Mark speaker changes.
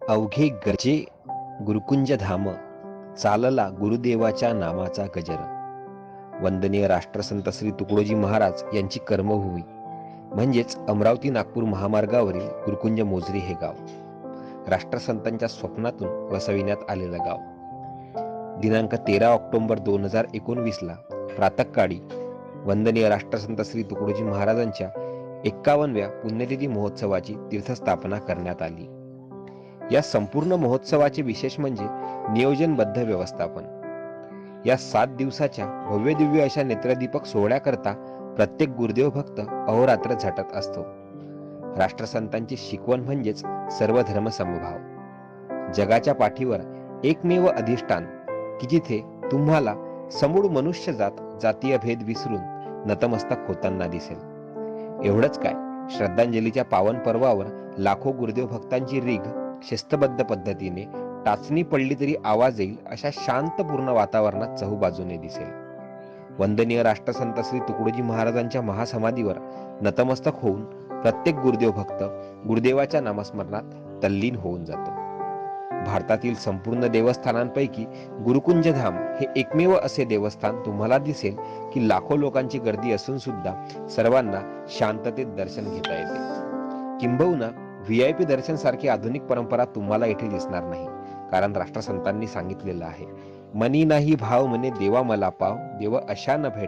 Speaker 1: अवघे गजे गुरुकुंज धाम, चालला गुरुदेवाच्या नामाचा गजर. वंदनीय राष्ट्रसंत श्री तुकडोजी महाराज यांची कर्मभूमी म्हणजेच अमरावती नागपूर महामार्गावरील गुरुकुंज मोझरी हे गाव राष्ट्रसंतांच्या स्वप्नातून वसविण्यात आलेलं गाव. दिनांक 13 ऑक्टोबर 2019 ला प्रातःकाळी वंदनीय राष्ट्रसंत श्री तुकडोजी महाराजांच्या 51व्या पुण्यतिथी महोत्सवाची तीर्थस्थापना करण्यात आली. या संपूर्ण महोत्सवाचे विशेष म्हणजे नियोजनबद्ध व्यवस्थापन. या 7 दिवसाच्या भव्य दिव्य अशा नेत्रदीपक सोहळ्याकरता प्रत्येक गुरुदेव भक्त अहोरात्र झटत असतो. राष्ट्रसंतांची शिकवण म्हणजेच सर्व धर्म समभाव. जगाच्या पाठीवर एकमेव अधिष्ठान की जिथे तुम्हाला समूळ मनुष्यजात जातीय भेद विसरून नतमस्तक होताना दिसेल. एवढंच काय, श्रद्धांजलीच्या पावन पर्वावर लाखो गुरुदेव भक्तांची रीघ शिस्तबद्ध पद्धतीने टाचणी पडली तरी आवाज येईल अशा शांतपूर्ण वातावरणात चहूबाजूने दिसेल. वंदनीय राष्ट्रसंत श्री तुकडोजी महाराजांच्या महासमाधीवर नतमस्तक होऊन प्रत्येक गुरुदेव भक्त गुरुदेवाच्या नामस्मरणात तल्लीन होऊन जातो. भारतातील संपूर्ण देवस्थानांपैकी गुरुकुंज धाम हे एकमेव असे देवस्थान तुम्हाला दिसेल की लाखो लोकांची गर्दी असून सुद्धा सर्वांना शांततेत दर्शन घेता येते. किंबहुना VIP दर्शन सारखी आधुनिक परंपरा तुम्हाला येथे दिसणार नाही. कारण राष्ट्रसंतांनी सांगितलेलं आहे, मनी नाही भाव म्हणे देवा मला पाव, देव अशा न भेट